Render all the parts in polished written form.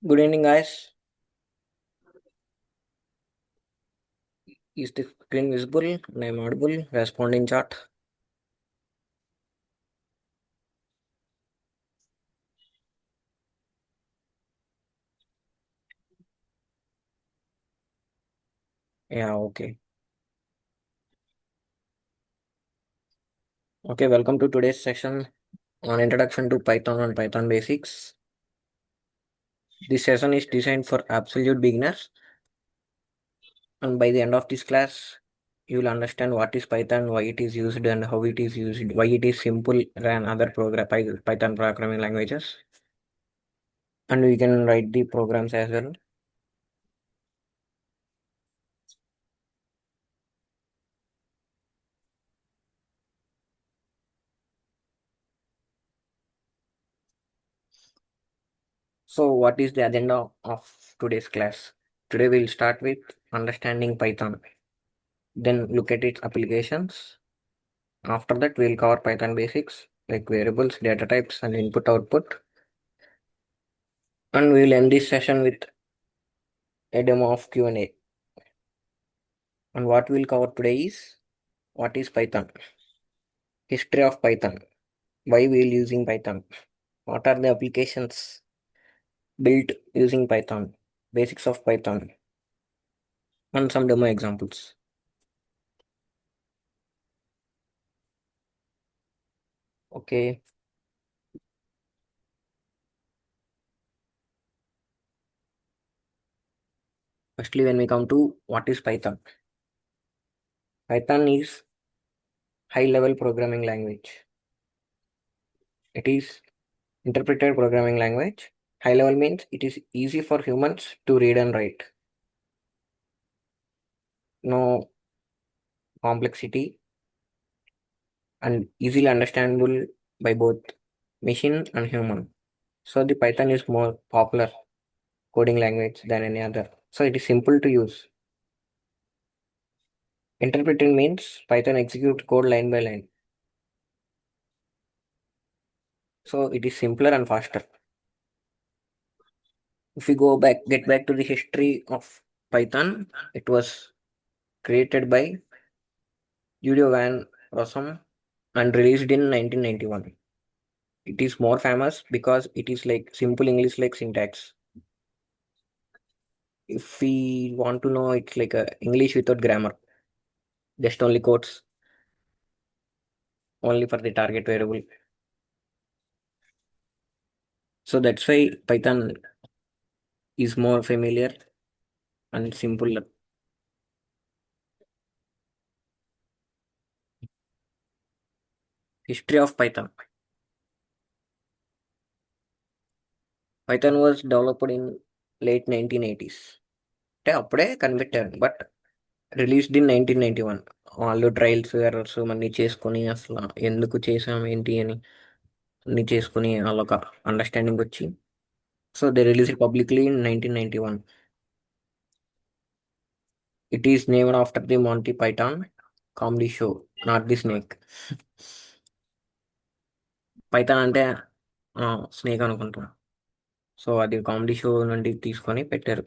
Good evening, guys. Is the screen visible? And I'm audible. Responding chat. Yeah, okay. Okay, welcome to today's session on Introduction to Python and Python Basics. This session is designed for absolute beginners, and by the end of this class, you will understand what is Python, why it is used, and how it is used, why it is simple than other Python programming languages, and we can write the programs as well. So, what is the agenda of today's class? Today, we'll start with understanding Python, then look at its applications. After that, we'll cover Python basics like variables, data types, and input output. And we'll end this session with a demo of Q&A. And what we'll cover today is what is Python, history of Python, why we'll using Python, what are the applications built using Python, basics of Python, and some demo examples. Okay, firstly, when we come to what is Python, Python is high level programming language. It is interpreted programming language. High level means it is easy for humans to read and write. No complexity and easily understandable by both machine and human. So the Python is more popular coding language than any other. So it is simple to use. Interpreting means Python executes code line by line. So it is simpler and faster. If we get back to the history of Python, it was created by Julio Van Rossum and released in 1991. It is more famous because it is like simple English like syntax. If we want to know, it's like a English without grammar, just only quotes, only for the target variable. So that's why Python is more familiar and simple. History of Python. Python was developed in late 1980s. అంటే అప్పుడే కనిపెట్టారు but released in 1991. వాళ్ళు trials errors అన్నీ చేసుకొని అసలు ఎందుకు చేసాం ఏంటి అని అన్ని చేసుకొని వాళ్ళొక అండర్స్టాండింగ్ వచ్చి so they release it publicly in 1991. It is named after the Monty Python comedy show, not the snake. Python అంటే స్నేక్ అనుకుంటాం. సో అది కామెడీ షో నుండి తీసుకొని పెట్టారు.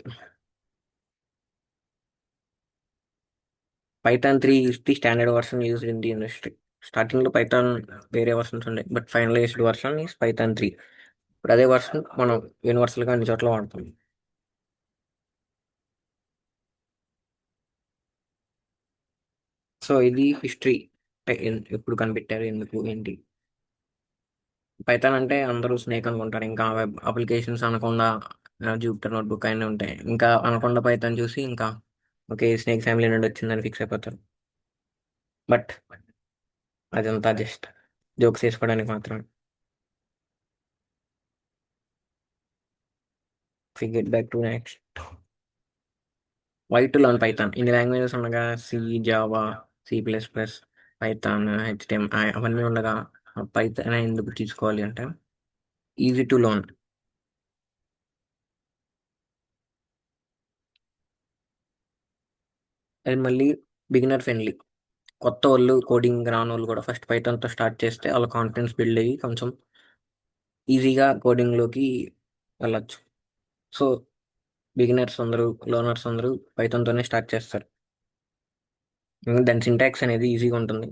Python 3 is the standard version used in the industry. Starting లో Python వేరే versions ఉండే but finalised version is Python 3. ఇప్పుడు అదే వర్షన్ మనం యూనివర్సల్ గా అన్ని చోట్ల వాడతాం. సో ఇది హిస్టరీ, ఎప్పుడు కనిపెట్టారు, ఎందుకు, ఏంటి. పైథాన్ అంటే అందరూ స్నేక్ అనుకుంటారు. ఇంకా వెబ్ అప్లికేషన్స్ అనకుండా జూపిటర్ నోట్బుక్ అయినా ఉంటాయి. ఇంకా అనకుండా పైథాన్ చూసి ఇంకా ఓకే స్నేక్ ఫ్యామిలీ నుండి వచ్చిందని ఫిక్స్ అయిపోతారు. బట్ అదంతా జస్ట్ జోక్స్ చేసుకోవడానికి మాత్రం. Get back to next, why to learn Python. ఇన్ని లాంగ్వేజెస్ ఉండగా C, Java, C++, Python, HTML అవన్నీ ఉండగా పైథాన్ ఎందుకు తీసుకోవాలి అంటే ఈజీ టు లర్న్. అది మళ్ళీ బిగినర్ ఫ్రెండ్లీ. కొత్త వాళ్ళు కోడింగ్ రాని వాళ్ళు కూడా ఫస్ట్ పైథాన్తో స్టార్ట్ చేస్తే వాళ్ళ కాన్ఫిడెన్స్ బిల్డ్ అయ్యి కొంచెం ఈజీగా కోడింగ్లోకి వెళ్ళచ్చు. సో బిగినర్స్ అందరూ, లర్నర్స్ అందరూ పైథాన్తోనే స్టార్ట్ చేస్తారు. దాని సింటాక్స్ అనేది ఈజీగా ఉంటుంది.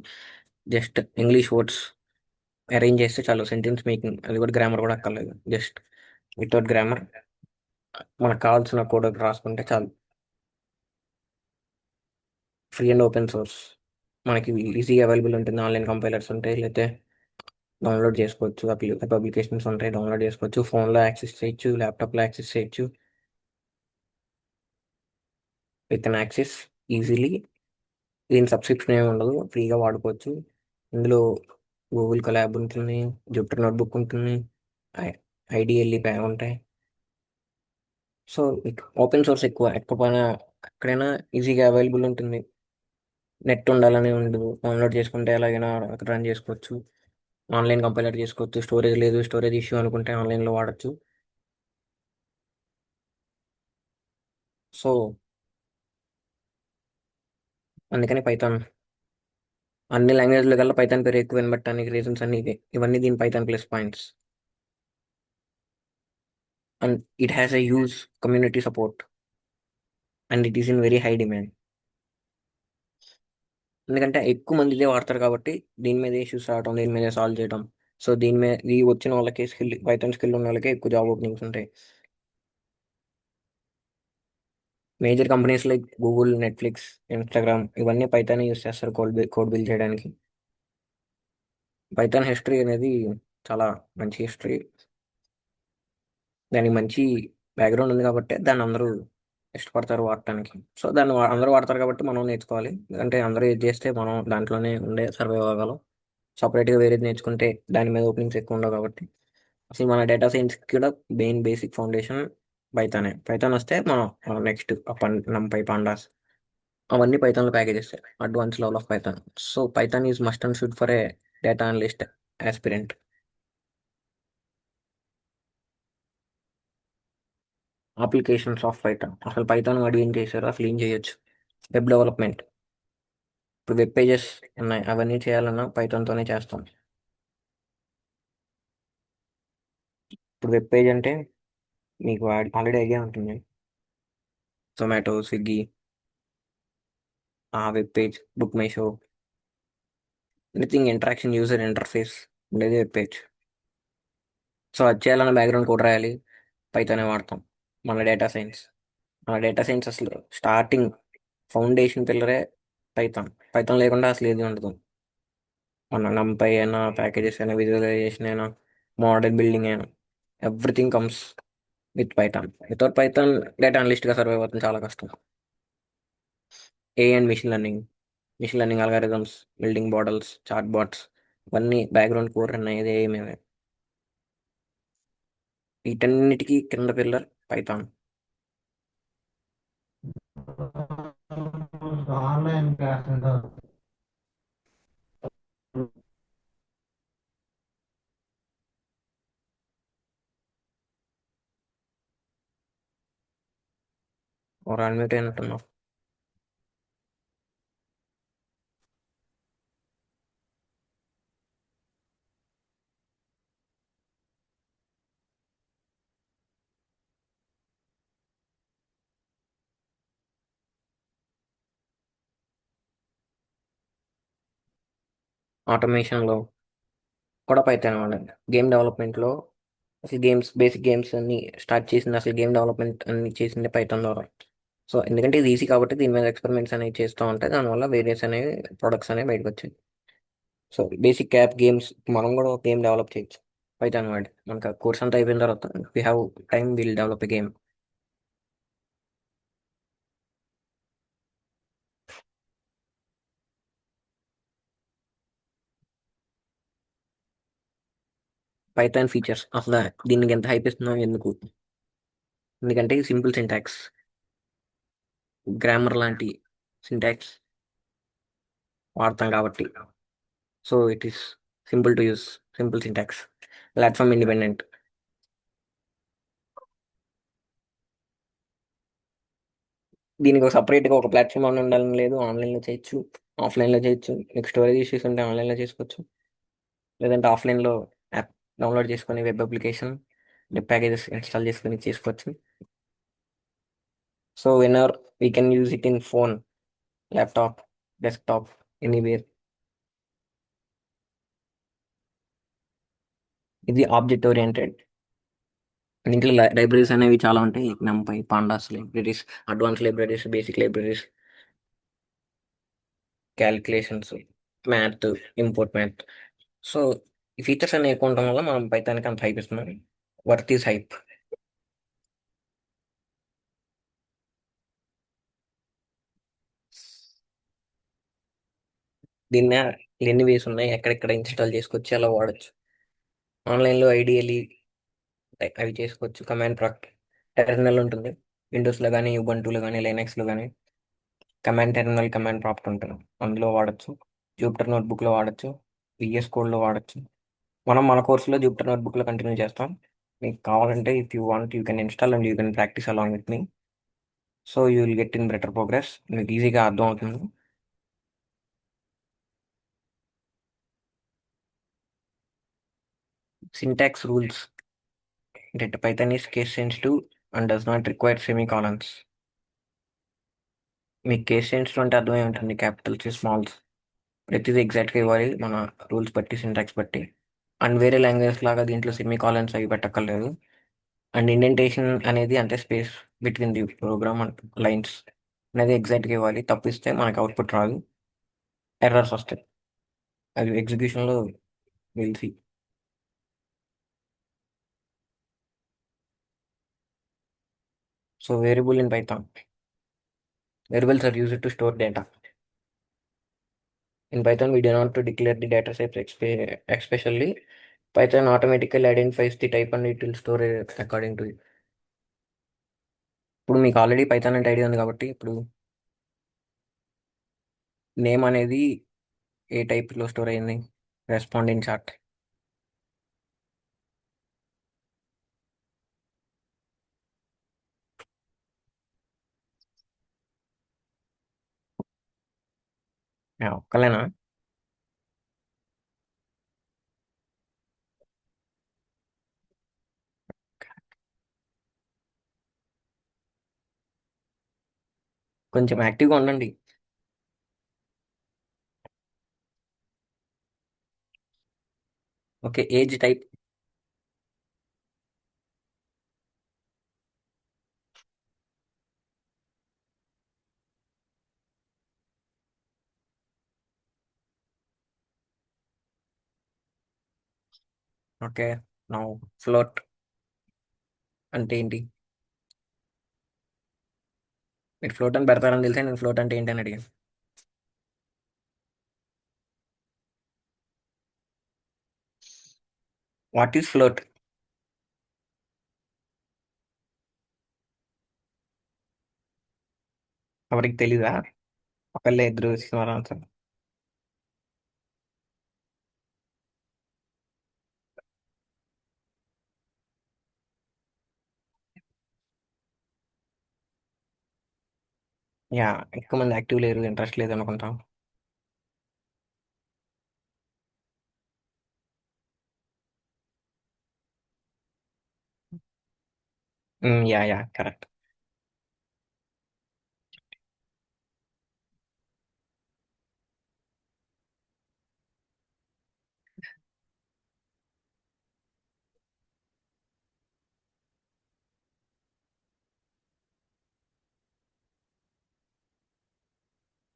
జస్ట్ ఇంగ్లీష్ వర్డ్స్ అరేంజ్ చేస్తే చాలు, సెంటెన్స్ మేకింగ్, అది కూడా గ్రామర్ కూడా అక్కర్లేదు. జస్ట్ వితౌట్ గ్రామర్ మనకు కావాల్సిన కోడ్ రాసుకుంటే చాలు. ఫ్రీ అండ్ ఓపెన్ సోర్స్, మనకి ఈజీగా అవైలబుల్ ఉంటుంది. ఆన్లైన్ కంపైలర్స్ ఉంటాయి, లేకపోతే డౌన్లోడ్ చేసుకోవచ్చు. అప్లికేషన్స్ ఉంటాయి, డౌన్లోడ్ చేసుకోవచ్చు. ఫోన్లో యాక్సెస్ చేయొచ్చు, ల్యాప్టాప్లో యాక్సెస్ చేయొచ్చు. With an access easily. దీని సబ్స్క్రిప్షన్ ఏమి ఉండదు, ఫ్రీగా వాడుకోవచ్చు. ఇందులో గూగుల్ కొలాబ్ ఉంటుంది, జూపిటర్ నోట్బుక్ ఉంటుంది, ఐడిఎల్ఈ ప్యాన్ ఉంటాయి. సో ఓపెన్ సోర్స్ ఎక్కువ ఎక్కడ పైన ఎక్కడైనా ఈజీగా అవైలబుల్ ఉంటుంది. నెట్ ఉండాలని ఉండదు, డౌన్లోడ్ చేసుకుంటే ఎలాగైనా రన్ చేసుకోవచ్చు. ఆన్లైన్ కంపైలర్ చేసుకోవచ్చు. స్టోరేజ్ లేదు, స్టోరేజ్ ఇష్యూ అనుకుంటే ఆన్లైన్లో వాడచ్చు. సో అందుకని పైథాన్ అన్ని లాంగ్వేజ్ల కల్లా పైథాన్ పేరు ఎక్కువ వినబట్టడానికి రీజన్స్ అన్ని ఇవే. ఇవన్నీ దీని Python plus points. And it has a huge community support and it is in very high demand. ఎందుకంటే ఎక్కువ మంది ఇదే వాడతారు కాబట్టి దీని మీద ఇష్యూస్ రావడం, దీని మీద సాల్వ్ చేయడం. సో దీని మీద ఈ వచ్చిన వాళ్ళకి స్కిల్, పైథాన్ స్కిల్ ఉన్న వాళ్ళకి ఎక్కువ జాబ్ ఓపెనింగ్స్ ఉంటాయి. Major companies like Google, Netflix, Instagram ఇవన్నీ పైథాన్ యూస్ చేస్తారు కోడ్ బిల్డ్ చేయడానికి. పైథాన్ హిస్టరీ అనేది చాలా మంచి హిస్టరీ. దానికి మంచి బ్యాక్గ్రౌండ్ ఉంది కాబట్టి దాన్ని అందరూ ఇష్టపడతారు వాడటానికి. సో దాన్ని అందరూ వాడతారు కాబట్టి మనం నేర్చుకోవాలి. ఎందుకంటే అందరూ ఏది చేస్తే మనం దాంట్లోనే ఉండే సర్వైవ్ అవ్వగలం. సపరేట్గా వేరేది నేర్చుకుంటే దాని మీద ఓపెనింగ్స్ ఎక్కువ ఉండవు కాబట్టి. అసలు మన డేటా సైన్స్కి కూడా మెయిన్ బేసిక్ ఫౌండేషన్ పైథానే. పైథాన్ వస్తే మనం నెక్స్ట్ నంపై పాండాస్ అవన్నీ పైథాన్లో packages, advance level of Python. So Python is must and should for a data analyst aspirant. Applications of Python, అసలు పైథాన్ వాడి ఏం చేశారు, అసలు ఏం చేయొచ్చు. వెబ్ డెవలప్మెంట్, ఇప్పుడు వెబ్ పేజెస్ ఉన్నాయి, అవన్నీ చేయాలన్నా పైథాన్తోనే చేస్తాం. ఇప్పుడు వెబ్ పేజ్ అంటే మీకు ఆల్రెడీ ఐడియా ఉంటుంది. జొమాటో, స్విగ్గీ, ఆ web page, book my show, anything interaction, user interface ఉండేది వెబ్ పేజ్. సో అది చేయాలన్న బ్యాక్గ్రౌండ్ కూడా రాయాలి, పైథానే వాడతాం. మన డేటా సైన్స్, మన డేటా సైన్స్ అసలు స్టార్టింగ్ ఫౌండేషన్ పిల్లరే పైథాన్. పైథాన్ లేకుండా అసలు ఏది ఉండదు. మన నంపై అయినా, ప్యాకేజెస్ అయినా, విజువలైజేషన్ అయినా, మోడల్ బిల్డింగ్ అయినా, everything comes with Python. Without Python data అనలిస్ట్గా సర్వైవ్ అవుతుంది చాలా కష్టం. AI and machine learning algorithms, building models, chat bots, ఇవన్నీ బ్యాక్గ్రౌండ్ కోర్ రన్ అయ్యేది ఏమేమి. వీటన్నిటికీ కింద పిల్లర్ పైథాన్. ఆన్లైన్ క్లాస్ ఒక అన్మ్యూట్ అయినట్టున్నావు. ఆటోమేషన్లో కూడా పైథాన్ వాడండి. గేమ్ డెవలప్మెంట్లో అసలు బేసిక్ గేమ్స్ అన్ని స్టార్ట్ చేసింది, అసలు గేమ్ డెవలప్మెంట్ అన్ని చేసింది పైథాన్ ద్వారా. సో ఎందుకంటే ఇది ఈజీ కాబట్టి దీని మీద ఎక్స్పెరిమెంట్స్ అనేవి చేస్తూ ఉంటాయి, దానివల్ల వేరియస్ అనేవి ప్రొడక్ట్స్ అనేవి బయటకు వచ్చాయి. సో బేసిక్ యాప్ గేమ్స్, మనం కూడా ఒక గేమ్ డెవలప్ చేయొచ్చు పైథాన్ వాడి. మనకు కోర్స్ అంతా అయిపోయిన తర్వాత we have time, will develop a game. Python features అసలు దీనికి ఎంత హైప్ ఇస్తున్నాం ఎందుకు? ఎందుకంటే సింపుల్ సింటాక్స్, గ్రామర్ లాంటి సింటాక్స్ వాడతాం కాబట్టి. So it is simple to use, simple syntax, platform independent. దీనికి ఒక సపరేట్గా ఒక ప్లాట్ఫామ్ అని ఉండాలని లేదు, ఆన్లైన్లో చేయొచ్చు, ఆఫ్లైన్లో చేయొచ్చు. మీకు స్టోరేజ్ ఇష్యూస్ ఉంటే ఆన్లైన్లో చేసుకోవచ్చు, లేదంటే ఆఫ్లైన్లో యాప్ డౌన్లోడ్ చేసుకొని web application, web packages install చేసుకొని చేసుకోవచ్చు. So whenever we can use it in phone, laptop, desktop, anywhere. ఇది ఆబ్జెక్ట్ ఓరియంటెడ్. దీంట్లో లైబ్రరీస్ అనేవి చాలా ఉంటాయి. NumPy, pandas libraries, advance libraries, basic libraries, calculations, math, import math. So ఈ features అన్ని ఎక్కువ ఉండడం వల్ల మనం పైథాన్కి అంత హైప్ ఇస్తున్నాం. Worth is hype. దీన్ని ఎన్ని వేస్ ఉన్నాయి, ఎక్కడెక్కడ ఇన్స్టాల్ చేసుకోవచ్చు, ఎలా వాడచ్చు. ఆన్లైన్లో ఐడియలీ అవి చేసుకోవచ్చు. కమాండ్ ప్రాక్ట్ టెర్మినల్ ఉంటుంది. విండోస్లో కానీ, ఉబంటూలో కానీ, లైనక్స్లో కానీ కమాండ్ టెర్మినల్, కమాండ్ ప్రాప్ట్ ఉంటుంది. అందులో వాడచ్చు. జూపిటర్ నోట్బుక్లో వాడచ్చు. విఎస్ కోడ్లో వాడచ్చు. మనం మన కోర్సులో జూపిటర్ నోట్బుక్లో కంటిన్యూ చేస్తాం. మీకు కావాలంటే if you want you can install and you can practice along with me. So you will get in better progress. మీకు ఈజీగా అర్థం అవుతుంది. Syntax rules that Python is case sensitive and does not require semicolons. మీకు case sensitive అంటే అర్థమై ఉంటుంది. Capitals, smalls ప్రతిదీ ఎగ్జాక్ట్గా ఇవ్వాలి మన రూల్స్ బట్టి, సింటాక్స్ బట్టి. అండ్ వేరే లాంగ్వేజ్ లాగా దీంట్లో సెమీకాలన్స్ అవి పెట్టక్కర్లేదు. అండ్ ఇండెంటేషన్ అనేది అంటే space between the program and lines అనేది ఎగ్జాక్ట్గా ఇవ్వాలి. తప్పిస్తే మనకి అవుట్పుట్ రాదు, ఎర్రర్స్ వస్తాయి. అది ఎగ్జిక్యూషన్లో వెళ్సి. So variable in Python. Variables are used to store data. In Python, we do not to declare the data types especially. Python automatically identifies the type and it will store it according to it. ఇప్పుడు మీకు already Python అంటే idea ఉంది కాబట్టి ఇప్పుడు name అనేది ఏ టైప్లో store అయింది, responding chart. ఒక్కలేనా? కొంచెం యాక్టివ్గా ఉండండి. Okay, age type. Okay, now float అంటే ఏంటి? మీరు ఫ్లోట్ అని పెడతారని తెలిసే నేను ఫ్లోట్ అంటే ఏంటి అని అడిగాను. What is float? ఎవరికి తెలీదా? ఒకళ్ళే ఇద్దరు ఇస్తున్నారు ఆన్సర్. యా, ఎక్కువ మంది యాక్టివ్ లేరు, ఇంట్రెస్ట్ లేదు అనుకుంటాం. Yeah yeah, correct.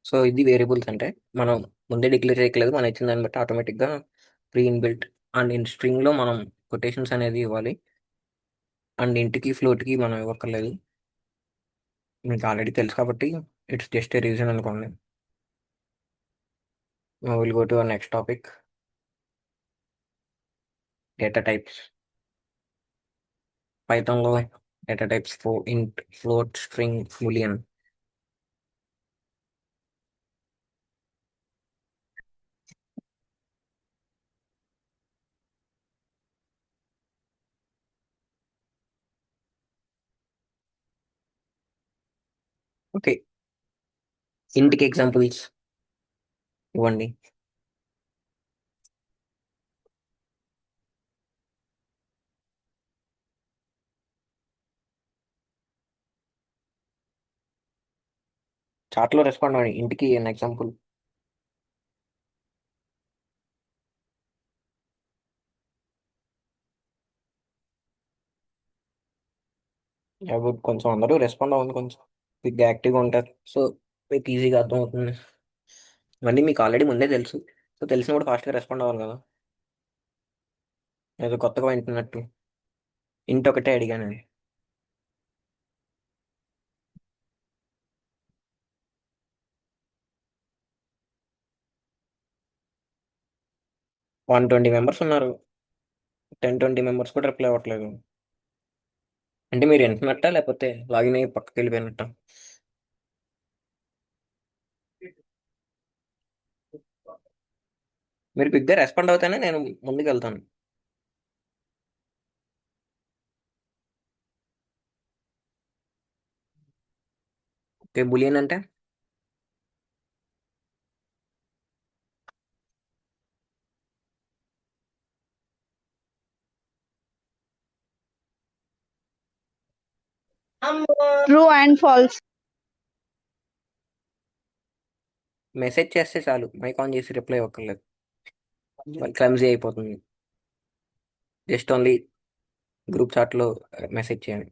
సో ఇది వేరియబుల్స్ అంటే మనం ముందే డిక్లేర్ చేయట్లేదు, మనం ఇచ్చిన దాన్ని బట్టి ఆటోమేటిక్గా ప్రీ ఇన్బిల్ట్. అండ్ ఇన్ స్ట్రింగ్లో మనం కొటేషన్స్ అనేది ఇవ్వాలి. అండ్ ఇంటికి ఫ్లోట్కి మనం ఇవ్వక్కర్లేదు. మీకు ఆల్రెడీ తెలుసు కాబట్టి ఇట్స్ జస్ట్ ఏ రీజన్ అనుకోండి. Will go to our next topic, data types. పైథాన్లో data types int, float, string, boolean. Okay, ఇంటికి ఎగ్జాంపుల్స్ ఇవ్వండి. చాట్లో రెస్పాండ్ అవ్వండి. ఇంటికి అన్ ఎగ్జాంపుల్. కొంచెం అందరూ రెస్పాండ్ అవ్వండి, కొంచెం బిగ్గా యాక్టివ్గా ఉంటారు. సో మీకు ఈజీగా అర్థమవుతుంది. ఇవన్నీ మీకు ఆల్రెడీ ముందే తెలుసు. సో తెలిసినప్పుడు ఫాస్ట్గా రెస్పాండ్ అవ్వాలి కదా. ఏదో కొత్తగా వింటున్నట్టు ఇంటి ఒకటే అడిగాను. 120 మెంబర్స్ ఉన్నారు. 10-20 మెంబర్స్ కూడా రిప్లై అవ్వట్లేదు. అంటే మీరు వింటున్నట్టా లేకపోతే లాగిన్ అయ్యి పక్కకి వెళ్ళిపోయినట్ట? మీరు బిగ్గా రెస్పాండ్ అవుతానే నేను ముందుకు వెళ్తాను. ఓకే, బులియన్ అంటే True and false. మెసేజ్ చేస్తే చాలు, మైక్ ఆన్ చేసి రిప్లై ఇవ్వక్కర్లేదు. క్లమ్జీ అయిపోతుంది. జస్ట్ ఓన్లీ గ్రూప్ చాట్లో మెసేజ్ చేయండి.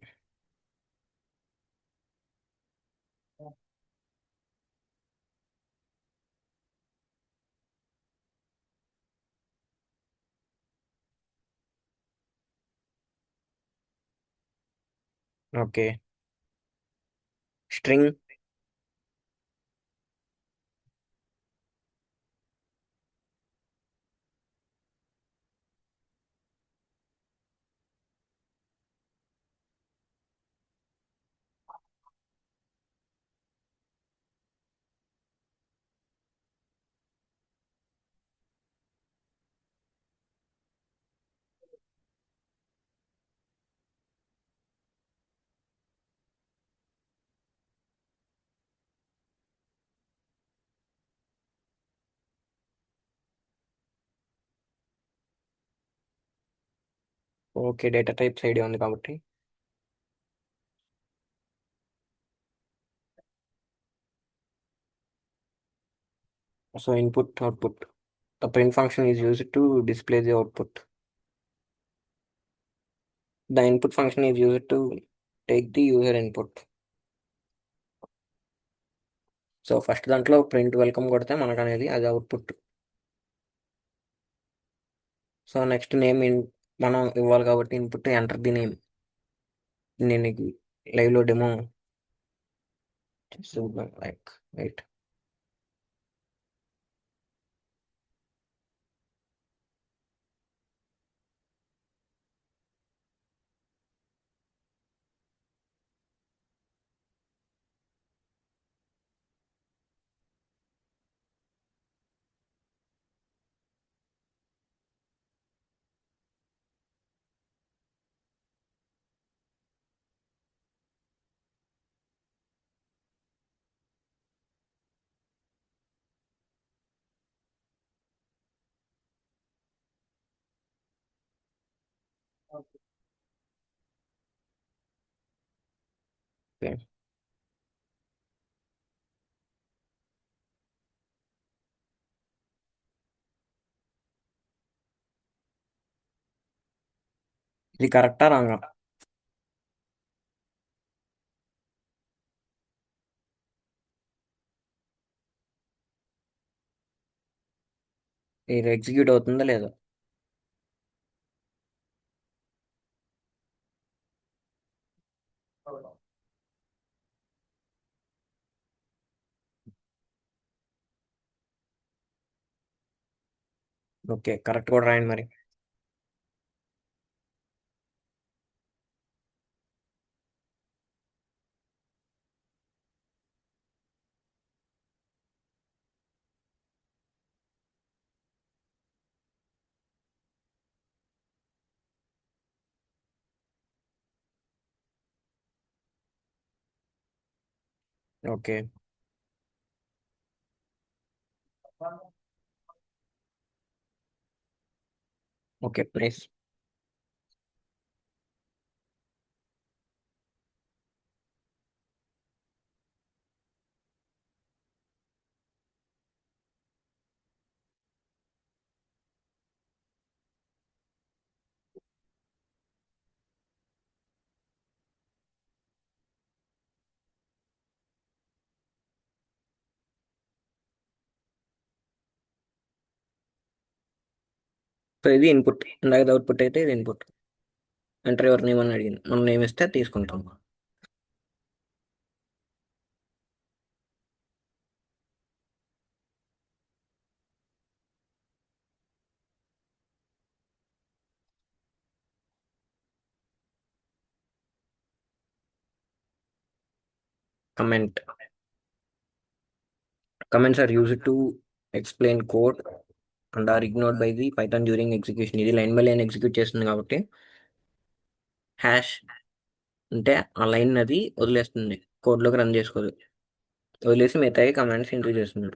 Okay. String. Okay, data types idea ఉంది కాబట్టి. So input output. The print function is used to display the output. The input function is used to take the user input. So first దాంట్లో print welcome కొడితే మనకు అనేది అది output. So next name మనం ఇవ్వాలి కాబట్టి ఇన్పుట్ ఎంటర్ ది నేమ్. నేను లైవ్లో డెమో చూద్దాం. Like right. ఓకే, ఇది కరెక్టా రాంగా? ఇది ఎగ్జిక్యూట్ అవుతుందా లేదా? ఓకే, కరెక్ట్ కూడా రాయండి మరి. ఓకే. Okay, please. సో ఇది ఇన్పుట్, ఇందాక అవుట్పుట్ అయితే ఇది ఇన్పుట్. ఎంటర్ యువర్ నేమ్ అని అడిగింది, మనం నేమ్ ఇస్తే తీసుకుంటాం. Comment. Comments are used to explain code and are ignored by the Python during execution. ఇది లైన్ బై లైన్ ఎగ్జిక్యూట్ చేస్తుంది కాబట్టి హ్యాష్ అంటే ఆ లైన్ అది వదిలేస్తుంది, కోడ్లోకి రన్ చేసుకోదు, వదిలేసి మిగతాయి కమాండ్స్ ఇంటూ చేస్తుంది.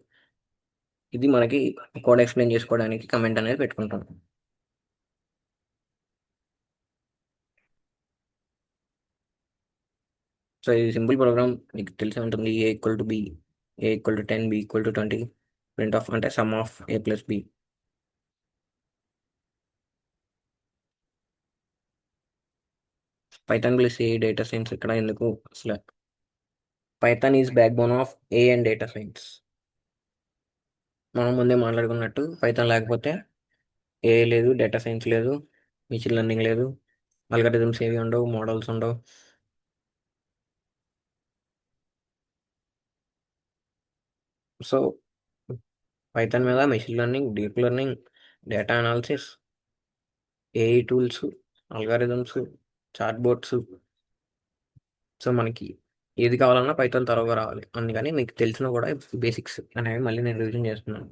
ఇది మనకి కోడ్ ఎక్స్ప్లెయిన్ చేసుకోవడానికి కమెంట్ అనేది పెట్టుకుంటాం. సో ఇది సింపుల్ ప్రోగ్రామ్, మీకు తెలిసి ఉంటుంది. A = B, A = 10, B = 20, print of అంటే sum of A+B. Python plus AI data science ఇక్కడ ఎందుకు అసలు? Python is backbone of AI and data science. మనం ముందే మాట్లాడుకున్నట్టు పైథాన్ లేకపోతే ఏ లేదు, డేటా సైన్స్ లేదు, మిషన్ లెర్నింగ్ లేదు, అల్గారిథమ్స్ ఏవి ఉండవు, మోడల్స్ ఉండవు. సో పైథాన్ మీద machine learning, deep learning, data analysis, AI tools, algorithms, chat bots. సో మనకి ఏది కావాలన్నా పైథాన్ త్వరగా రావాలి, అందుకని మీకు తెలిసిన కూడా బేసిక్స్ అనేవి మళ్ళీ నేను రివిజన్ చేస్తున్నాను.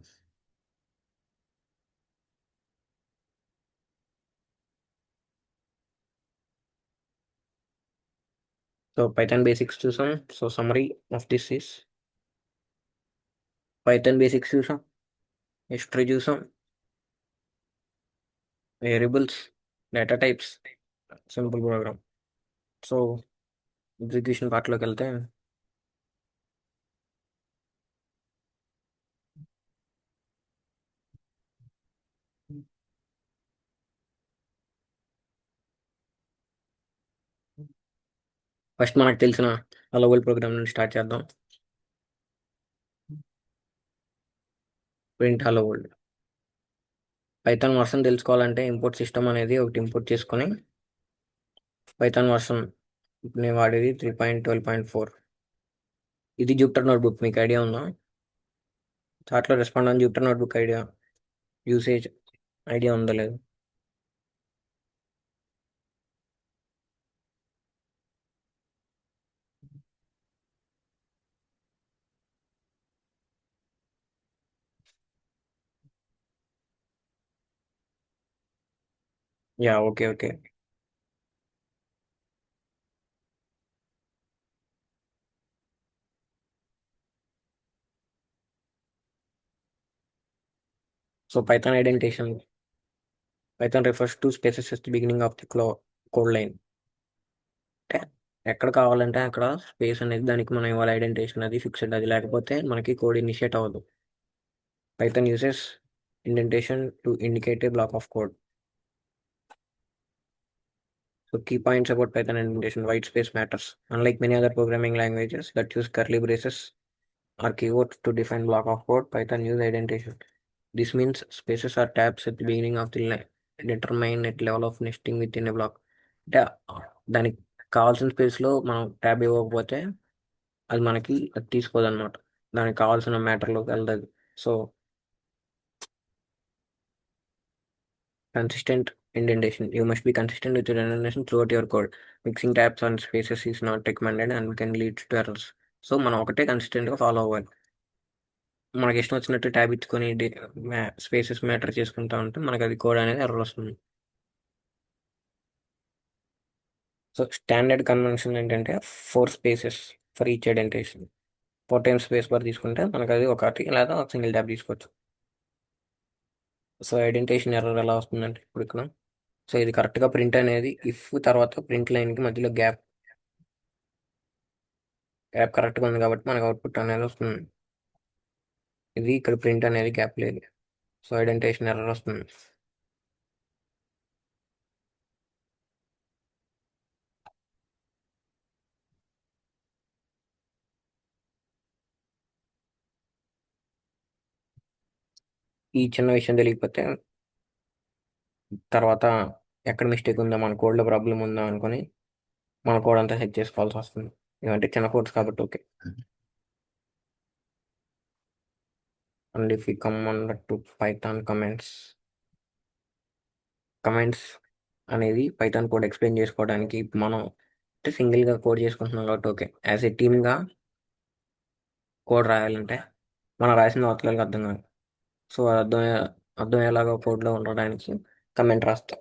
సో పైథాన్ బేసిక్స్ చూసాం. So summary of this is, Python basics చూసాం, హిస్టరీ చూసాం, variables, data types, simple program. So execution పార్ట్లోకి వెళ్తే, ఫస్ట్ మనకు తెలిసిన హలో వరల్డ్ ప్రోగ్రామ్ నుండి స్టార్ట్ చేద్దాం. Print hello world. Python version తెలుసుకోవాలంటే ఇంపోర్ట్ సిస్టమ్ అనేది ఒకటి ఇంపోర్ట్ చేసుకొని, పైథాన్ వర్షన్ నేను వాడేది 3.12.4. ఇది జూపిటర్ నోట్బుక్, మీకు ఐడియా ఉందా? చాట్లో రెస్పాండ్ అని Jupiter notebook idea, usage idea ఉందా లేదు? Yeah, okay okay. So Python identification. Python refers to spaces at the beginning of the code line. అంటే ఎక్కడ కావాలంటే అక్కడ స్పేస్ అనేది దానికి మనం ఇవ్వాలి, ఐడెంటిఫికేషన్ అది ఫిక్స్డ్, అది లేకపోతే మనకి కోడ్ ఇనిషియేట్ అవ్వదు. Python uses indentation to indicate A black of code. So key points about Python indentation: white space matters. Unlike many other programming languages that use curly braces or keywords to define block of code, Python use indentation. This means spaces are tabs at the beginning of the line determine at level of nesting within a block. అంటే దానికి కావాల్సిన స్పేస్లో మనం tab ఇవ్వకపోతే అది మనకి అది తీసుకోదన్నమాట, దానికి కావాల్సిన మ్యాటర్లోకి వెళ్తుంది. So consistent indentation. You must be consistent with your indentation throughout your code. Mixing tabs and spaces is not recommended and can lead to errors. So మనం ఒకటే కన్సిస్టెంట్గా ఫాలో అవ్వాలి. మనకి ఇష్టం వచ్చినట్టు ట్యాబ్ ఇచ్చుకొని స్పేసెస్ మ్యాటర్ చేసుకుంటా ఉంటే మనకి అది కోడ్ అనేది ఎర్రర్ వస్తుంది. సో స్టాండర్డ్ కన్వెన్షన్ ఏంటంటే 4 spaces for each identification. 4 times space bar తీసుకుంటే మనకు అది ఒకటి లేదా ఒక సింగిల్ ట్యాబ్ తీసుకోవచ్చు. సో ఐడెంటిఫికేషన్ ఎర్రర్ ఎలా వస్తుందంటే ఇప్పుడు ఇక్కడ, సో ఇది కరెక్ట్గా ప్రింట్ అనేది ఇఫ్ తర్వాత ప్రింట్ లైన్కి మధ్యలో గ్యాప్ కరెక్ట్గా ఉంది కాబట్టి మనకు అవుట్పుట్ అనేది వస్తుంది. ఇది ఇక్కడ ప్రింట్ అనేది గ్యాప్ లేదు, సో ఐడెంటిఫికేషన్ ఎర్రర్ వస్తుంది. ఈ చిన్న విషయం తెలియకపోతే తర్వాత ఎక్కడ మిస్టేక్ ఉందో, మన కోడ్లో ప్రాబ్లం ఉందా అనుకొని మన కోడ్ అంతా సెట్ చేసుకోవాల్సి వస్తుంది. ఇవంటే చిన్న కోడ్స్ కాబట్టి okay. And if you come on to Python comments అనేది పైథాన్ కోడ్ ఎక్స్ప్లెయిన్ చేసుకోవడానికి మనం అంటే సింగిల్గా కోడ్ చేసుకుంటున్నాం కాబట్టి ఓకే. యాజ్ ఏ టీమ్గా కోడ్ రాయాలంటే మనం రాసిన అవతలకి అర్థం కాదు. సో అర్థమయ్యేలాగా కోడ్లో ఉండడానికి కమెంట్ రాస్తాం.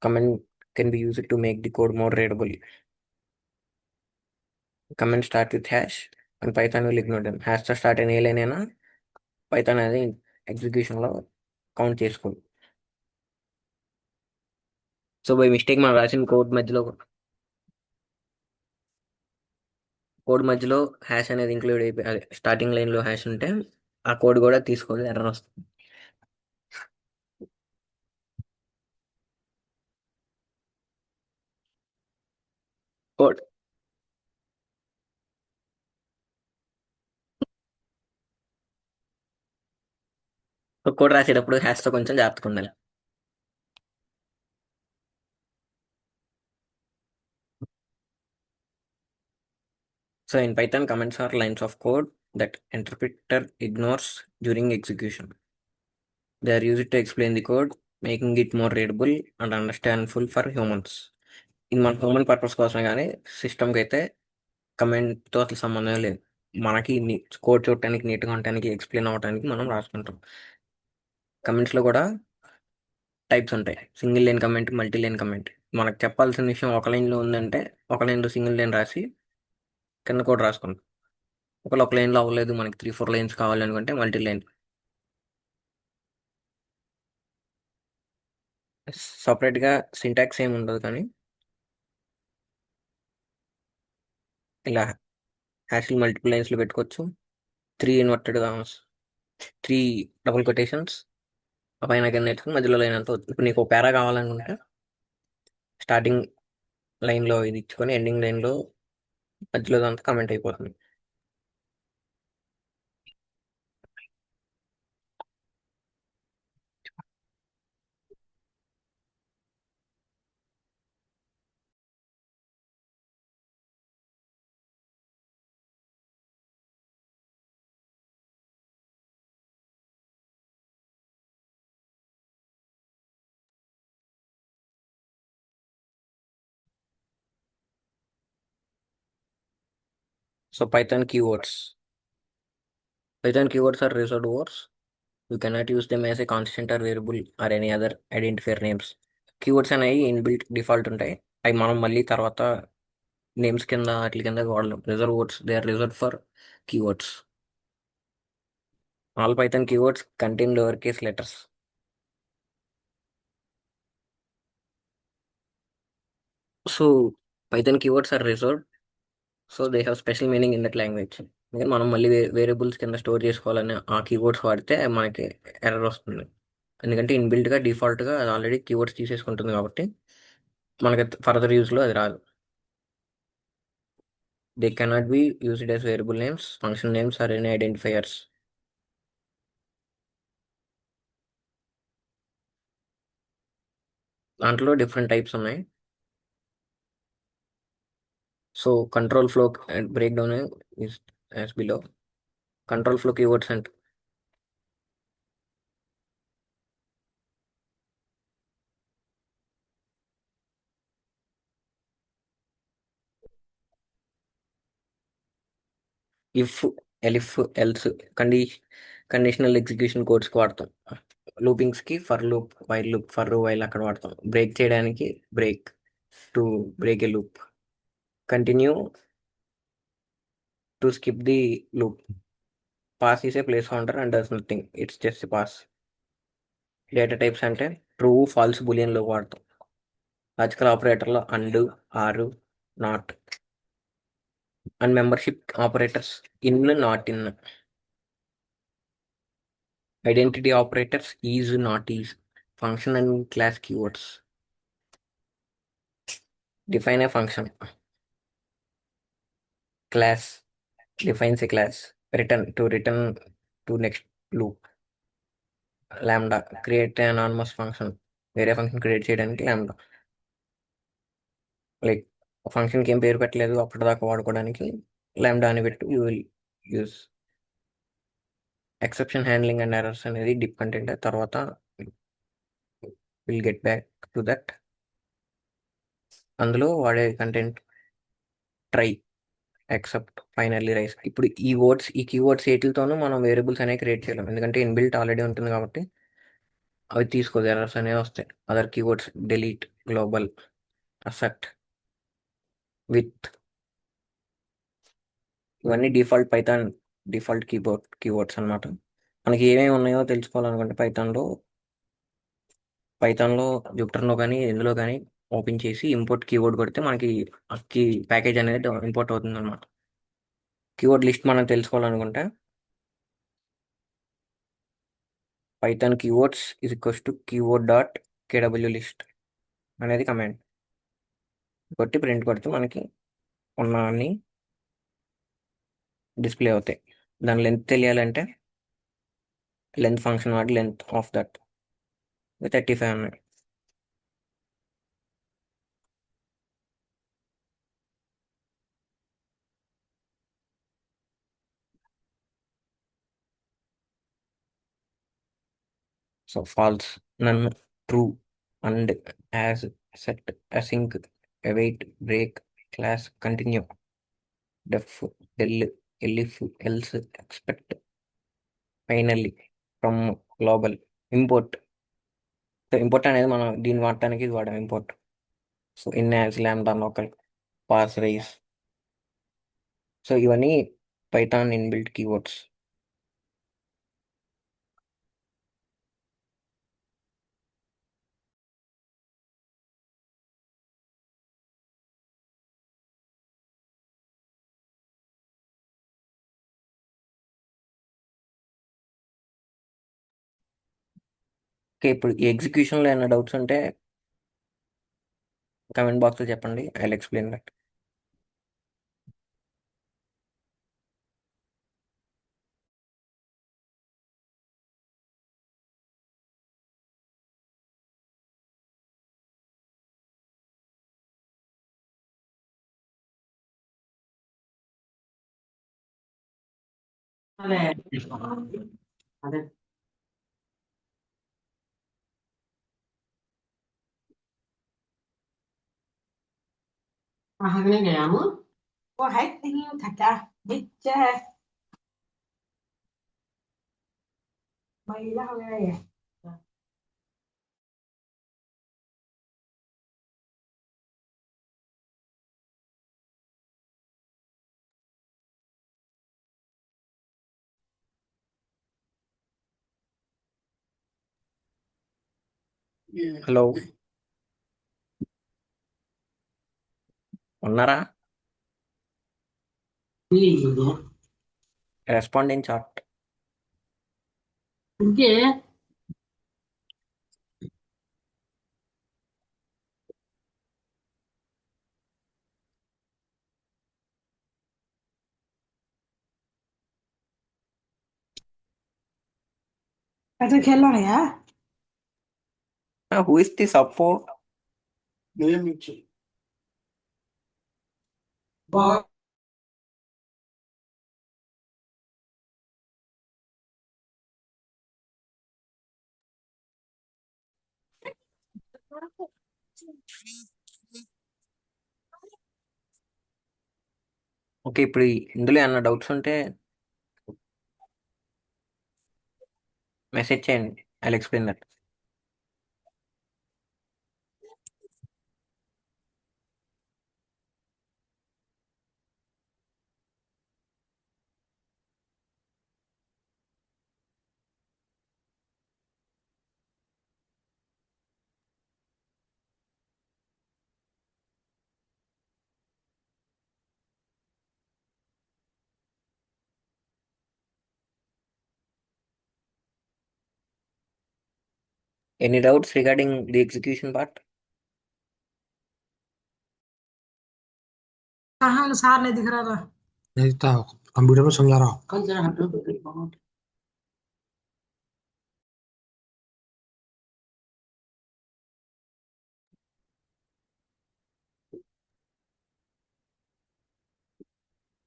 Comment can be used to make the code more readable. Comment start with hash and Python will ignore them. హ్యాష్తో స్టార్ట్ అయిన ఏ లైన్ అయినా పైథాన్ అనేది ఎగ్జిక్యూషన్లో కౌంట్ చేసుకోండి. సో బై మిస్టేక్ మనం రాసిన కోడ్ మధ్యలో హ్యాష్ అనేది ఇంక్లూడ్ అయిపోయి, అదే స్టార్టింగ్ లైన్లో హ్యాష్ ఉంటే ఆ కోడ్ కూడా తీసుకోవాలి, ఎర్రర్ వస్తుంది. కోడ్ కోడ్ రాసేటప్పుడు హ్యాష్తో కొంచెం జాగ్రత్తగా ఉండాలి. So in Python, comments are lines of code that interpreter ignores during execution. They are used to explain the code, making it more readable and understandable for humans. ఇది మన human purpose కోసమే, కానీ సిస్టమ్కి అయితే కమెంట్తో అసలు సంబంధం లేదు. మనకి కోడ్ చూడటానికి, నీట్గా ఉండటానికి, ఎక్స్ప్లెయిన్ అవ్వడానికి మనం రాసుకుంటాం. కమెంట్స్లో కూడా టైప్స్ ఉంటాయి. Single line comment, multi line comment. మనకు చెప్పాల్సిన విషయం ఒక లైన్లో ఉందంటే ఒక లైన్లో సింగిల్ లైన్ రాసి కింద కోడ్ రాసుకుంటాం. ఒకవేళ ఒక లైన్లో అవ్వలేదు, మనకి 3-4 లైన్స్ కావాలి అనుకుంటే మల్టీ లైన్. సపరేట్గా సింటాక్స్ ఏమి ఉండదు, కానీ ఇలా హ్యాష్లు మల్టిపుల్ లైన్స్లో పెట్టుకోవచ్చు. 3 ఇన్వర్టెడ్ కామర్స్, 3 డబుల్ కొటేషన్స్, పైన కింద పెట్టుకుని మధ్యలో లైన్ అంతా వస్తుంది. ఇప్పుడు నీకు పేరా కావాలనుకుంటే స్టార్టింగ్ లైన్లో ఇది ఇచ్చుకొని ఎండింగ్ లైన్లో మధ్యలో అంతా కమెంట్ అయిపోతుంది. So Python keywords are reserved words. You cannot use them as a constant or variable or any other identifier names. Keywords అనేవి ఇన్బిల్ట్ డిఫాల్ట్ ఉంటాయి. అవి మనం మళ్ళీ తర్వాత నేమ్స్ కింద వాటి కింద వాడలేం. Reserve words, they are reserve for keywords. All Python keywords contain lowercase letters. So Python keywords are reserved, so they have special meaning in that language. అందుకని మనం మళ్ళీ వేరియబుల్స్ కింద స్టోర్ చేసుకోవాలని ఆ కీవర్డ్స్ వాడితే మనకి ఎర్రర్ వస్తుంది. ఎందుకంటే ఇన్బిల్ట్గా డిఫాల్ట్గా అది ఆల్రెడీ కీవర్డ్స్ తీసేసుకుంటుంది కాబట్టి మనకి ఫర్దర్ యూస్లో అది రాదు. They cannot be used as variable names, function names or any identifiers. దాంట్లో డిఫరెంట్ టైప్స్ ఉన్నాయి. So control flow break down is as below. Control flow keywords అంటే if, elif, else, conditional execution కోడ్స్కి వాడతాం. లూపింగ్స్కి for loop, while loop, for while అక్కడ వాడతాం. Break చేయడానికి break, to break a loop. Continue to skip the loop. Pass is a place holder and does nothing, it's just pass. Data types అంటే true, false, బులియన్లో వాడతాం. Logical ఆపరేటర్లో and, or, not. And membership operators in, not in. Identity operators is, not is. Function and class keywords. Define a function. Class defines a class. Return to next loop. Lambda create anonymous function, వేరే function create చేయడానికి lambda. Like ఫంక్షన్కి ఏం పేరు పెట్టలేదు అప్పటిదాకా వాడుకోవడానికి lambda అని పెట్టు, you will use. Exception handling and errors అనేది డిప్ కంటెంట్, తర్వాత will get back to that. అందులో వాడే content try, except, finally, rice. ఇప్పుడు ఈ కీవర్డ్స్ వీటితోనూ మనం వేరియబుల్స్ అనేవి క్రియేట్ చేయలేం, ఎందుకంటే ఇన్బిల్ట్ ఆల్రెడీ ఉంటుంది కాబట్టి అవి తీసుకోదు, ఎర్రర్స్ అనేవి వస్తాయి. Other keywords delete, global, asset, with, ఇవన్నీ డిఫాల్ట్ కీవర్డ్స్ అన్నమాట. మనకి ఏమేమి ఉన్నాయో తెలుసుకోవాలనుకుంటే పైథాన్లో జూపిటర్లో కానీ ఎందులో కానీ ఓపెన్ చేసి ఇంపోర్ట్ కీవర్డ్ కొడితే మనకి ప్యాకేజ్ అనేది ఇంపోర్ట్ అవుతుంది అనమాట. కీవర్డ్ లిస్ట్ మనం తెలుసుకోవాలనుకుంటే Python keywords is equals to keyword dot K W list అనేది కమాండ్ కొట్టి ప్రింట్ కొడితే మనకి ఉన్న అన్ని డిస్ప్లే అవుతాయి. దాని లెంత్ తెలియాలంటే లెంత్ ఫంక్షన్ వాడి లెంత్ ఆఫ్ దట్ 35 ఉన్నాయి. So false, none, true, and, as, set, async, await, break, class, continue, def, del, elif, else, expect, finally, from, global, import. So import అనేది మనం దీన్ని వాడటానికి ఇది వాడాం import. So in, as, lambda, local, పార్స్, rice. So ఇవన్నీ Python inbuilt keywords. Okay, ఇప్పుడు ఈ ఎగ్జిక్యూషన్లో ఏమైనా డౌట్స్ ఉంటే కమెంట్ బాక్స్లో చెప్పండి, ఐ విల్ ఎక్స్ప్లెయిన్ దట్. అదే Mahagna gaya mo? Cô hãy tin yêu thật à? Biết chứ? Mày lao ra à? Hello, ఉన్నారా? Gì vậy? Respond in chat. Cái Cái खेल रहा है? హూ ఇస్ ది సప్పో? Bỏ ఓకే, ఇప్పుడు ఇందులో ఏమన్నా డౌట్స్ ఉంటే మెసేజ్ చేయండి, I will explain that. Any doubts regarding the execution part? कहाँ सार नहीं दिख रहा था नहीं था कंप्यूटर में समझा रहा कल जरा हटो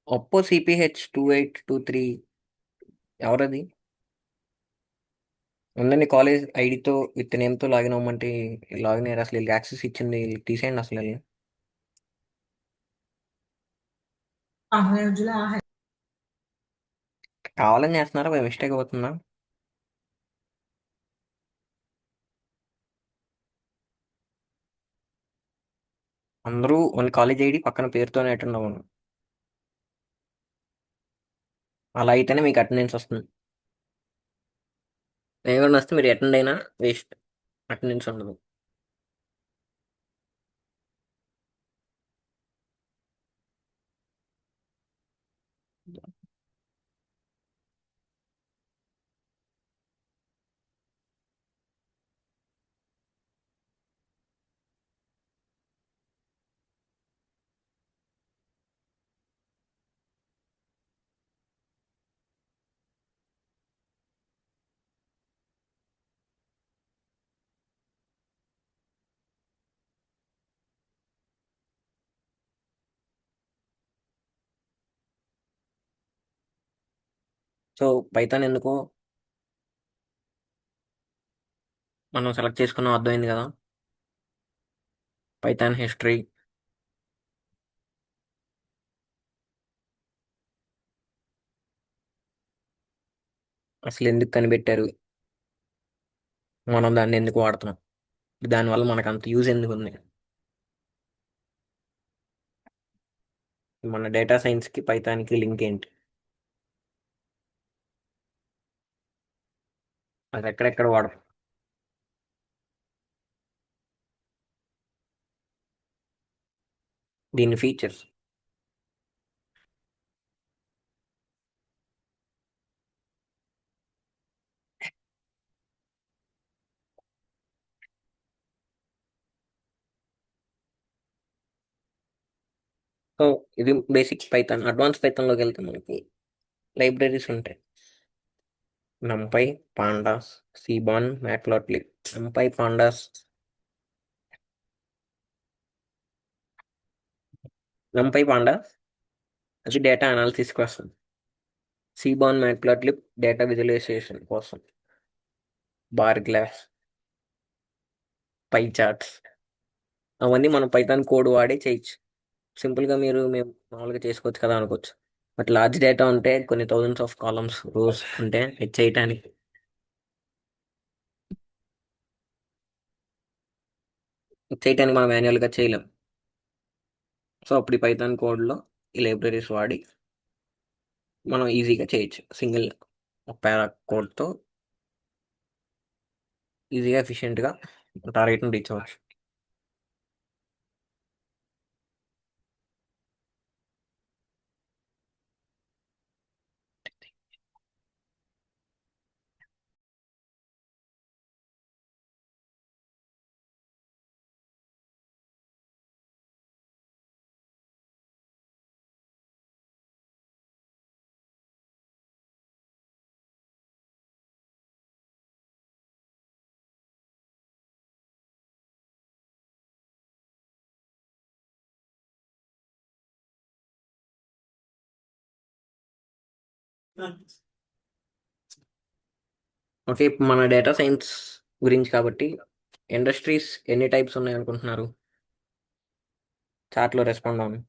ఒప్పో CPH2823 ఎవరది? ఉందండి కాలేజ్ ఐడితో విత్ నేమ్తో లాగిన్ అవ్వమంటే లాగిన్ అయ్యారు. అసలు వీళ్ళకి యాక్సెస్ ఇచ్చింది వీళ్ళకి తీసేయండి అసలు వీళ్ళని. కావాలని చేస్తున్నారా బై మిస్టేక్ అవుతుందా? అందరూ వాళ్ళ కాలేజ్ ఐడి పక్కన పేరుతోనే అటెండ్ అవ్వండి. అలా అయితేనే మీకు అటెండెన్స్ వస్తుంది. లేకుండా వస్తే మీరు అటెండ్ అయినా వేస్ట్, అటెండెన్స్ ఉండదు. సో పైథాన్ ఎందుకో మనం సెలెక్ట్ చేసుకున్నాం, అర్థమైంది కదా. పైథాన్ హిస్టరీ, అసలు ఎందుకు కనిపెట్టారు, మనం దాన్ని ఎందుకు వాడుతున్నాం, దానివల్ల మనకు అంత యూజ్ ఎందుకు ఉంది, మన డేటా సైన్స్కి పైథాన్కి లింక్ ఏంటి, అది ఎక్కడెక్కడ వాడతాం, దీని ఫీచర్స్. సో ఇది బేసిక్ పైథాన్. అడ్వాన్స్ పైథాన్లోకి వెళ్తే మనకి లైబ్రరీస్ ఉంటాయి. NumPy, pandas, Seaborn, Matplotlib. NumPy pandas, NumPy pandas అది డేటా అనాలిసిస్ కోసం. సీబాన్, మ్యాట్ప్లాట్లిబ్ డేటా విజువలైజేషన్ కోసం. బార్ గ్లాస్, పై చార్ట్స్, అవన్నీ మనం పైథాన్ కోడ్ వాడి చేయొచ్చు. సింపుల్గా మేము మామూలుగా చేసుకోవచ్చు కదా అనుకోవచ్చు. బట్ లార్జ్ డేటా ఉంటే కొన్ని థౌజండ్స్ ఆఫ్ కాలమ్స్, రోస్ ఉంటే ఇది చేయటానికి మనం మాన్యువల్గా చేయలేం. సో అప్పుడు ఈ పైథాన్ కోడ్లో ఈ లైబ్రరీస్ వాడి మనం ఈజీగా చేయొచ్చు. సింగిల్ పారా కోడ్తో ఈజీగా ఎఫిషియెంట్గా టార్గెట్ని రీచ్ అవ్వచ్చు. ఓకే, ఇప్పుడు మన డేటా సైన్స్ గురించి కాబట్టి ఇండస్ట్రీస్ ఎన్ని టైప్స్ ఉన్నాయి అనుకుంటున్నారు? చాట్లో రెస్పాండ్ అవ్వండి.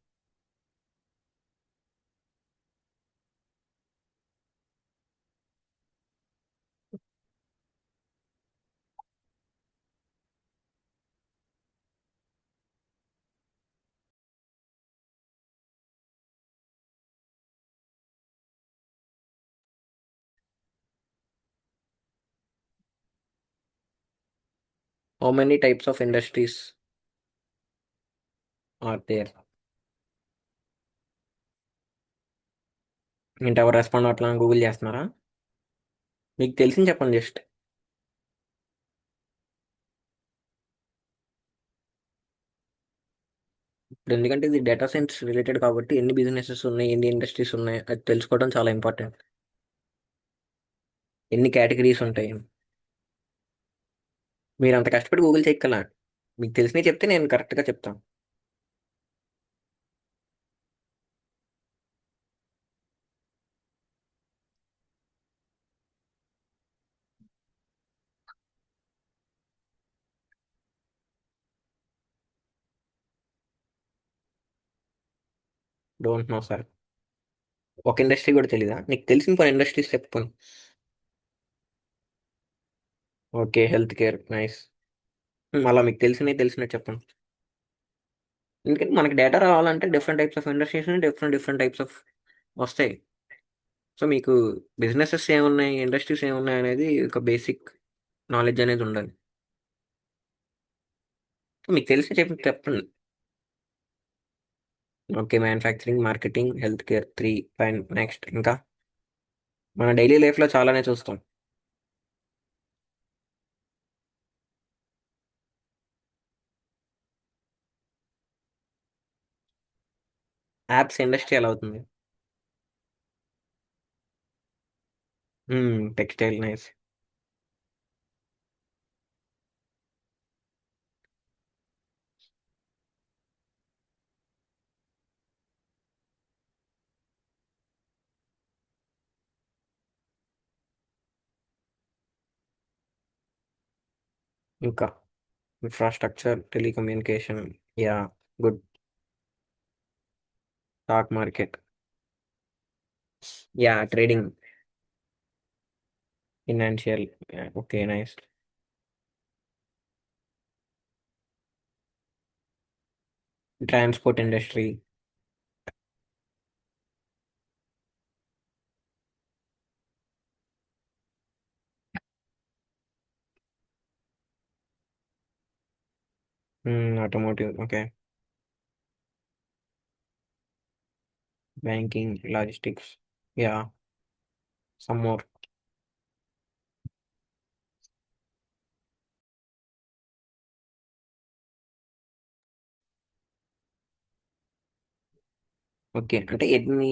How many types of industries are there? ఏంటి ఎవరు రెస్పాండ్ అవ్వట్లా గూగుల్ చేస్తున్నారా? మీకు తెలిసింది చెప్పండి జస్ట్. ఇప్పుడు ఎందుకంటే ఇది డేటా సైన్స్ రిలేటెడ్ కాబట్టి ఎన్ని బిజినెసెస్ ఉన్నాయి, ఎన్ని ఇండస్ట్రీస్ ఉన్నాయి అది తెలుసుకోవడం చాలా ఇంపార్టెంట్. ఎన్ని కేటగిరీస్ ఉంటాయి, మీరు అంత కష్టపడి గూగుల్ చేయగల. మీకు తెలిసినవి చెప్తే నేను కరెక్ట్గా చెప్తాను. Don't know sir. ఒక ఇండస్ట్రీ కూడా తెలీదా? నీకు తెలిసిన కొన్ని ఇండస్ట్రీస్ చెప్పుకోను. Okay, health care, nice. అలా మీకు తెలిసినట్టు చెప్పండి. ఎందుకంటే మనకి డేటా రావాలంటే different types of industries different different types of వస్తాయి. సో మీకు బిజినెసెస్ ఏమున్నాయి, ఇండస్ట్రీస్ ఏమున్నాయి అనేది ఒక బేసిక్ నాలెడ్జ్ అనేది ఉండాలి. సో మీకు చెప్పండి. Okay, manufacturing, marketing, health care, 3 fine. Next ఇంకా మన డైలీ లైఫ్లో చాలానే చూస్తాం. యాప్స్ ఇండస్ట్రీ ఎలా అవుతుంది? Textile, nice. ఇంకా infrastructure, telecommunication, yeah, good. Stock market, yeah, trading, financial, okay, nice. Transport industry, automotive, okay. Banking, logistics, yeah, some more. Okay, అంటే ఎన్ని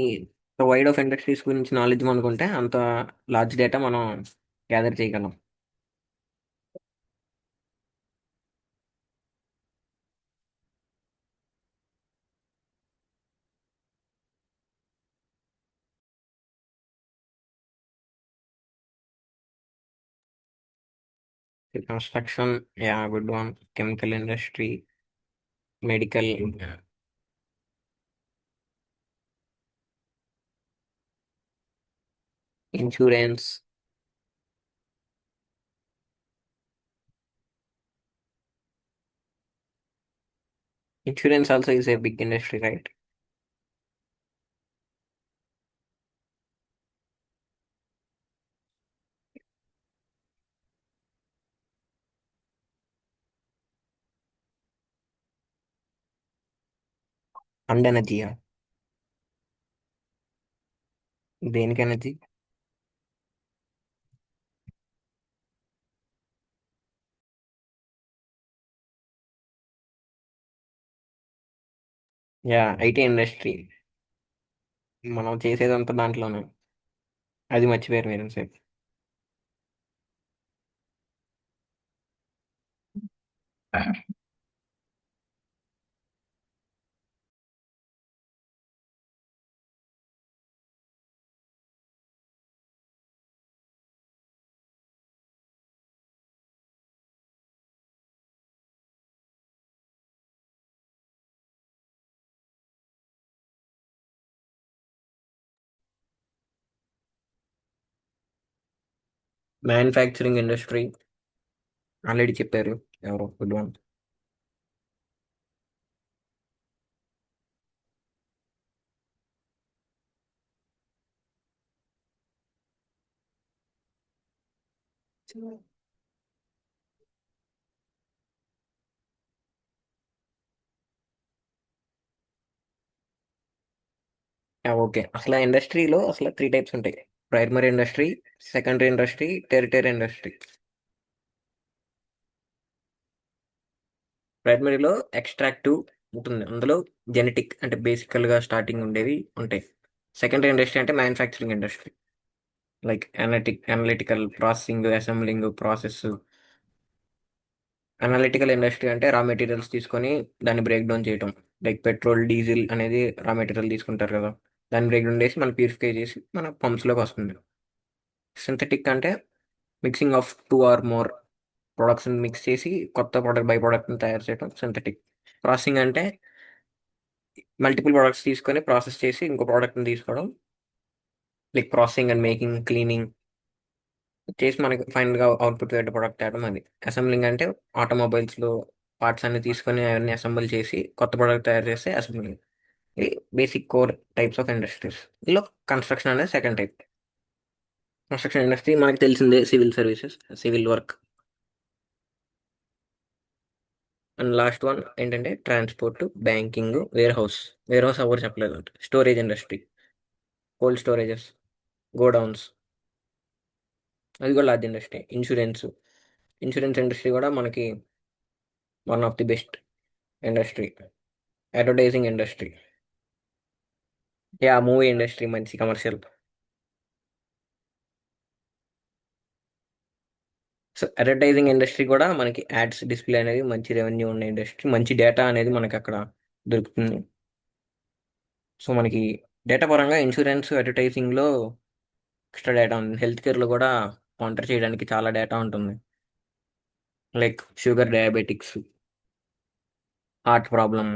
వైడ్ ఆఫ్ ఇండస్ట్రీస్ గురించి నాలెడ్జ్ అనుకుంటే అంత లార్జ్ డేటా మనం gather చేయగలం. Construction, yeah, good one. Chemical industry, medical, insurance. Insurance also is a big industry, right? And ఎనర్జీయా? దేనికి energy? Yeah, IT industry. మనం చేసేదంతా దాంట్లోనే. అది మర్చిపోయారు మీరు సేపు. మ్యానుఫ్యాక్చరింగ్ ఇండస్ట్రీ ఆల్రెడీ చెప్పారు. ఎవరు? Good one. ఓకే, అసలు ఇండస్ట్రీలో అసలు 3 టైప్స్ ఉంటాయి: primary industry, secondary industry, territory industry. ప్రైమరీలో ఎక్స్ట్రాక్టివ్ ఉంటుంది, అందులో జెనెటిక్ అంటే బేసికల్గా స్టార్టింగ్ ఉండేవి ఉంటాయి. సెకండరీ ఇండస్ట్రీ అంటే manufacturing industry, like analytical processing, assembling process. Analytical industry అంటే రా మెటీరియల్స్ తీసుకొని దాన్ని బ్రేక్ డౌన్ చేయటం. లైక్ పెట్రోల్, డీజిల్ అనేది రా మెటీరియల్ తీసుకుంటారు కదా, దాన్ని బ్రేక్ డౌన్ చేసి మనం ప్యూరిఫై చేసి మన పంప్స్లోకి వస్తుంది. సింథటిక్ అంటే మిక్సింగ్ ఆఫ్ 2 ఆర్ మోర్ ప్రొడక్ట్స్ని మిక్స్ చేసి కొత్త ప్రోడక్ట్, బై ప్రోడక్ట్ని తయారు చేయడం సింథటిక్. ప్రాసెసింగ్ అంటే మల్టిపుల్ ప్రోడక్ట్స్ తీసుకొని ప్రాసెస్ చేసి ఇంకో ప్రోడక్ట్ని తీసుకోవడం, like processing and making, cleaning చేసి మనకి ఫైనల్గా అవుట్పుట్ ప్రోడక్ట్ తేవడం. అది అసెంబ్లింగ్ అంటే ఆటోమొబైల్స్లో పార్ట్స్ అన్ని తీసుకొని అవన్నీ అసెంబుల్ చేసి కొత్త ప్రోడక్ట్ తయారు చేస్తే అసెంబ్లింగ్. ఇది basic core types of industries. ఇందులో కన్స్ట్రక్షన్ అనేది సెకండ్ టైప్. కన్స్ట్రక్షన్ ఇండస్ట్రీ మనకి తెలిసిందే, civil services, civil work. And last one ఏంటంటే ట్రాన్స్పోర్ట్, బ్యాంకింగ్, వేర్ హౌస్ ఎవరు చెప్పలేదు అంటే storage industry, cold storages, godowns, అది కూడా లార్జ్ ఇండస్ట్రీ. ఇన్సూరెన్స్ ఇండస్ట్రీ కూడా మనకి one of the best industry. Advertising industry, movie industry మంచి కమర్షియల్. సో అడ్వర్టైజింగ్ ఇండస్ట్రీ కూడా మనకి యాడ్స్, డిస్ప్లే అనేది మంచి రెవెన్యూ ఉన్న ఇండస్ట్రీ. మంచి డేటా అనేది మనకి అక్కడ దొరుకుతుంది. సో మనకి డేటా పరంగా ఇన్సూరెన్స్, అడ్వర్టైజింగ్లో ఎక్స్ట్రా డేటా ఉంది. హెల్త్ కేర్లో కూడా మానిటర్ చేయడానికి చాలా డేటా ఉంటుంది. Like sugar, diabetics, heart problem,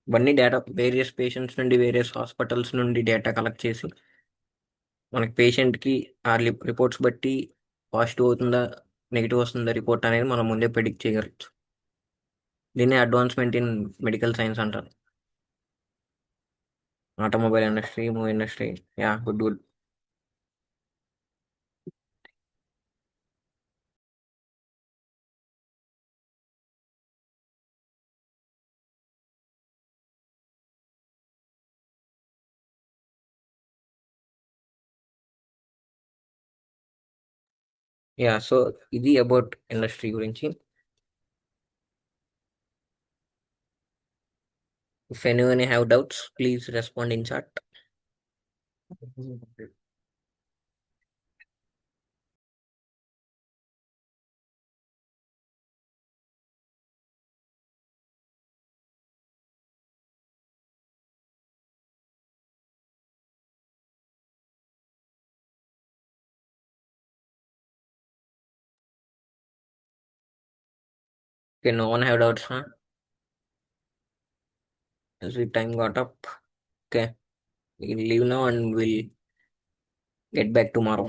ఇవన్నీ డేటా వేరియస్ పేషెంట్స్ నుండి, వేరియస్ హాస్పిటల్స్ నుండి డేటా కలెక్ట్ చేసి మనకి పేషెంట్కి ఆ రిపోర్ట్స్ బట్టి పాజిటివ్ అవుతుందా, నెగిటివ్ వస్తుందా రిపోర్ట్ అనేది మనం ముందే ప్రిడిక్ట్ చేయగలచ్చు. దీన్ని అడ్వాన్స్మెంట్ ఇన్ మెడికల్ సైన్స్ అంటారు. Automobile industry, movie industry, good good. So ఇది అబౌట్ ఇండస్ట్రీ గురించి. If anyone have doubts please respond in chat. Okay, no one have doubts, huh? As the time got up. Okay, we'll leave now and we'll get back tomorrow.